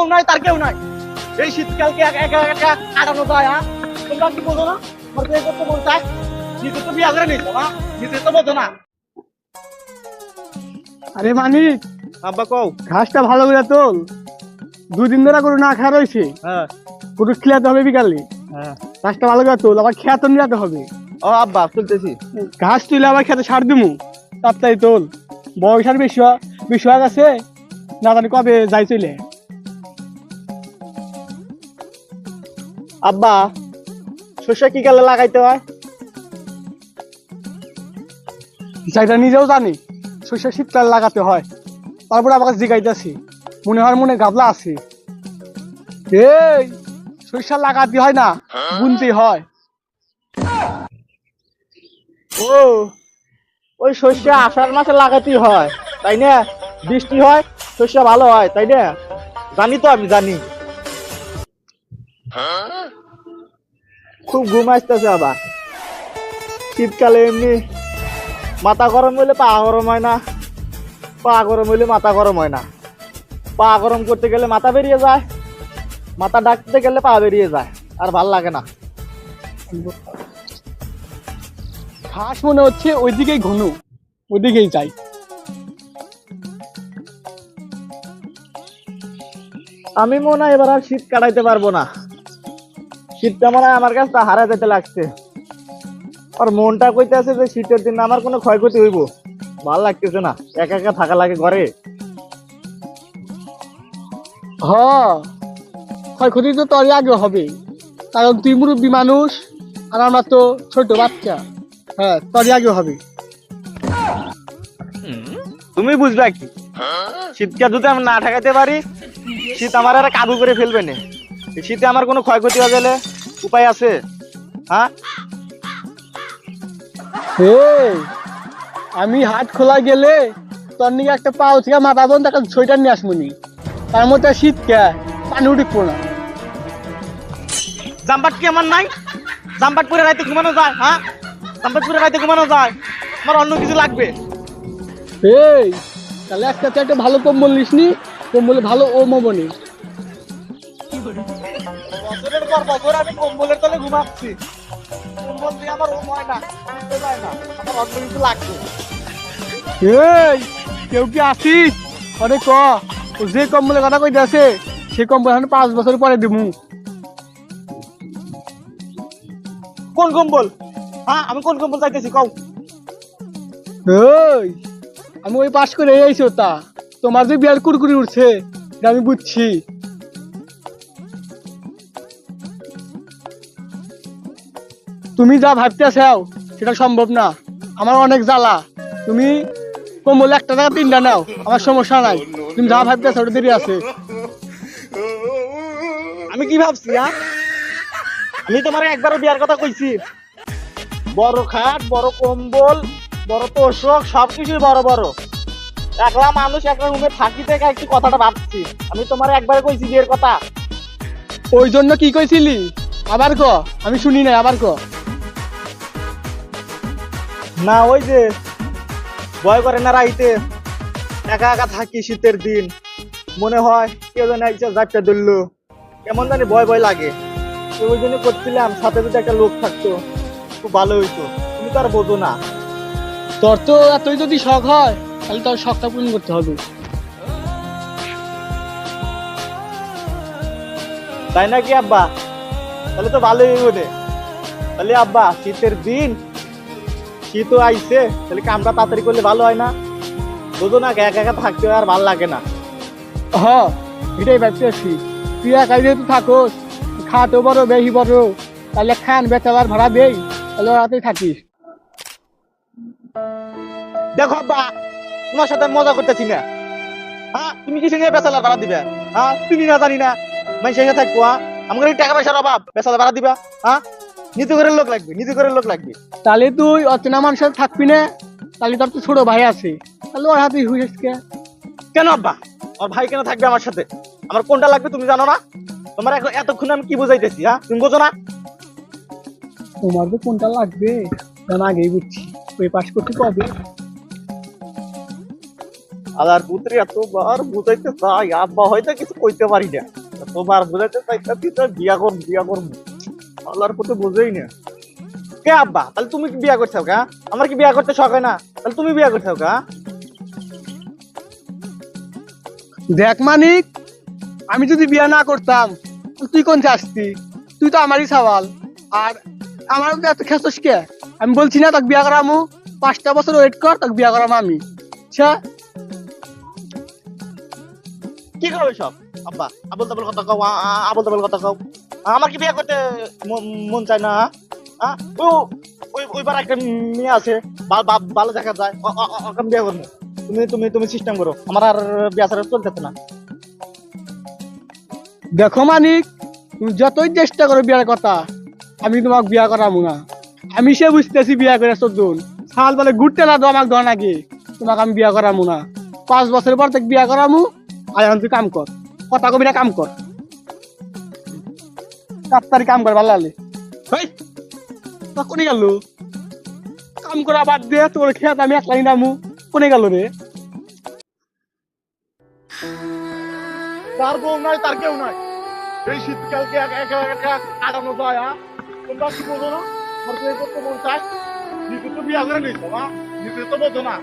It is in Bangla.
কেউ নাই, তার কেউ নাই। এই শীতকালকে একা একা একা কাটানো যায়। হ্যাঁ, তোমরা কি বোঝো না? আমার বিয়ে করতে মন চায়, নিজে তো বিয়ে করে নিয়েছো না, নিজে তো বোঝো না। আরে মানিক, আব্বা কও। ঘাসটা ভালো করে তোল। 2 দিন ধরে গরু না খাওয়া রয়েছে, হ্যাঁ গরু খেলাতে হবে বিকালে। হ্যাঁ। ঘাসটা ভালো করে তোল, আবার খেয়াতে নিতে হবে। ও আব্বা চলতেছি। ঘাস তুলে আবার খেতে সার দিমু, তাড়াতাড়ি তোল। বয়স আর বেশি হয়ে গেছে, না জানি কবে যাই চলে। আব্বা শস্য কি কালে লাগাইতে হয়? যাইটা নিজেও জানি, শস্য শীতকালে লাগাতে হয়। তারপরে আমার কাছে জিগাইতেছি, মনে হয় মনে গাবলা আছে। এই শস্য লাগাতে হয় না, বুনতে হয়। ও, ওই শস্য আষাঢ় মাসে লাগাতেই হয় তাই না? বৃষ্টি হয়, শস্য ভালো হয় তাই না? জানি তো, আমি জানি। খুব ঘুম আসতেছে আবার। শীতকালে এমনি মাথা গরম হইলে পা গরম হয় না, পা গরম হইলে মাথা গরম হয় না। পা গরম করতে গেলে মাথা বেরিয়ে যায়, মাথা ডাকতে গেলে পা বেরিয়ে যায়, আর ভাল লাগে না। ঘাস মনে হচ্ছে ওইদিকেই ঘন, ওইদিকেই যাই। আমি মনে হয় এবার আর শীত কাটাইতে পারবো না। শীতটা মনে হয় আমার কাছে হারা যেতে লাগছে। আর মনটা কইতে আছে যে শীতের দিন আমার কোনো ক্ষয়ক্ষতি হইব, ভাল লাগতেছে না, একা একা থাকা লাগে ঘরে। হ, ক্ষয়ক্ষতি তো তোরই আগে হবে, কারণ তুই মুরব্বী মানুষ আর আমরা তো ছোট বাচ্চা। হ্যাঁ, তোরই আগে হবে। তুমি বুঝবা কি? শীতকে যদি আমি না ঠেকাতে পারি, শীত আমার আর কাবু করে ফেলবে না। এই শীতে আমার কোনো ক্ষয়ক্ষতি হয়ে গেলে উপায় আছে? হ্যাঁ, এই, আমি হাত খোলা গেলে তোর নিয়ে একটা পাও থেকে মাথা বন্ধ একটা সোয়েটার নিয়ে আসমুনি, তার মধ্যে শীত কে পানি উঠবো না। জাম্পাট কি আমার নাই? জাম্পাট পরে রাইতে ঘুমানো যায়? হ্যাঁ, জাম্পাট পরে রাইতে ঘুমানো যায়? আমার অন্য কিছু লাগবে। এই, তাহলে একটা একটা ভালো কম্বল নিস নি, কম্বলে ভালো ও মবনি। বছরের পর বছর আমি কম্বলের তলে ঘুমাচ্ছি, কম্বল দিয়ে আমার ওম হয় না, ঘুমতে যায় না, আমার অন্য কিছু লাগবে। এই, কেউ কি আসিস? অরে ক, ও যে কম্বলের কথা কইতে আছে সে কম্বল এখন 5 বছর পরে দিমু। কোন কম্বল? হ্যাঁ, আমি কোন কম্বল চাইতেছি কও। এই, আমি ওই পাশ করে এইছো তা তোমার যে বিয়ার কুরকুরি উঠছে এটা আমি বুঝছি। তুমি যা ভাবতে চাও সেটা সম্ভব না, আমার অনেক জ্বালা। তুমি কম্বল 1 টাকা 3টা নাও, আমার সমস্যা নাই। তুমি যা ভাবতে চাও ওটা দেরি আছে। আমি কি ভাবছি? হ্যাঁ, আমি তোমার একবারও বিয়ার কথা কইছি। বড় খাট, বড় কম্বল, বড় তোষক, সবকিছুই বড় বড়। একলা মানুষ একটা রুমে থাকি থেকে একটু কথাটা ভাবছি। আমি তোমার একবার কইছি বিয়ের কথা। ওই জন্য কি কইছিলি? আবার ক, আমি শুনি নাই, আবার ক। না, ওই যে ভয় করে না রাইতে একা একা থাকি শীতের দিন, মনে হয় কেউ যেন একজন যাত্রা ধরলো, কেমন জানি ভয় ভয় লাগে। তো ওই জন্য করছিলাম সাথে যদি একটা লোক থাকতো খুব ভালো হইতো। তুমি তো আর বোঝো না। তোর তো এতই যদি শখ হয় তাহলে তোর শখটা পূরণ করতে হবে। তাই নাকি আব্বা? তাহলে তো ভালোই হইবে। তাহলে আব্বা শীতের দিন, শীতও আইছে, তাহলে কামটা তাড়াতাড়ি করলে ভালো হয় না? বোঝো না, একা একা থাকতে আর ভালো লাগে না। হ, এটাই ভাবতে আছি। তুই একাই যেহেতু থাকোস, খাওয়াতেও বড় বেশি বড়, তাহলে খান বেচাবার ভাড়া দেই, তাহলে ওরাতেই থাকিস। দেখো আব্বা, তোমার সাথে আমি মজা করতেছি না। হ্যাঁ, তুমি কি সঙ্গে বেসালার ভাড়া দিবে? হ্যাঁ, তুমি না জানি না মানে সঙ্গে থাকবো। হ্যাঁ, আমাকে এই টাকা পয়সার অভাব, বেসালার ভাড়া দিবা? হ্যাঁ, নিজে করে লোক লাগবে, নিজে করে লোক লাগবে। তাহলে তুই অচেনা মানুষের সাথে থাকবি না, তাহলে তোর তো ছোট ভাই আছে, তাহলে ওর হাতেই হুইস কে। কেন আব্বা? আমার ভাই কেন থাকবে আমার সাথে? আমার কোনটা লাগবে তুমি জানো না? তোমার এখন এতক্ষণ আমি কি বুঝাইতেছি? হ্যাঁ, তুমি বোঝো না? তোমার যে কোনটা লাগবে আমি আগেই বুঝছি। ওই পাস করতে কবে? আলার পুত্রে এতবার বুঝাইতে চাই, আব্বা হয়তো কিছু কইতে পারি না, তোমার বুঝাইতে চাইতাছি তো বিয়া করবো। আল্লাহর পুত্র বুঝেই না। কে আব্বা, তাহলে তুমি কি বিয়া করছো কা? আমার কি বিয়া করতে শখ হয় না? তাহলে তুমি বিয়া করছো কা? দেখ মানিক, আমি যদি বিয়া না করতাম তুই কোন আসতি? তুই তো আমারই সওয়াল। আর আমার এত খেসস কে? আমি বলছি না তোকে বিয়া করামু, 5টা বছর ওয়েট কর, তোকে বিয়া করাম আমি। আচ্ছা কি করো সব আব্বা? আবল তাবল কথা কও, আবল তাবল কথা কও। আমার কি বিয়া করতে মন চায় না? হ্যাঁ? ওইবার একটা মেয়ে আছে, ভালো দেখা যায়, ওকে আমি বিয়া করবো। তুমি সিস্টেম করো, আমার আর বিয়া ছাড়া চলতেছে না। দেখো মানিক, তুমি যতই চেষ্টা করো বিয়ার কথা, আমি তোমাকে বিয়া করামু না। আমি সে বুঝতেছি বিয়া করে 14 সাল বলে ঘুরতে না তো আমাকে দন আগে, তোমাকে আমি বিয়া করামু না। 5 বছর পর থেকে বিয়া করামু। আর এখন তুই কাম কর, কথা কবি না, কাম কর, তাড়াতাড়ি কাম কর। ভালো লাগলে কোনে গেল? কাম করা বাদ দিয়ে তোর খেত আমি একলাই নামু, কোনে গেল রে? তার বউ নাই, তার কেউ নাই, এই শীতকালকে একা একা একা কাটানো যায়। তোমরা কি বোঝো না? আমার তো এই করতে মন চায়। নিজে তো বিয়া করে নিয়েছো, নিজে তো বোঝো না।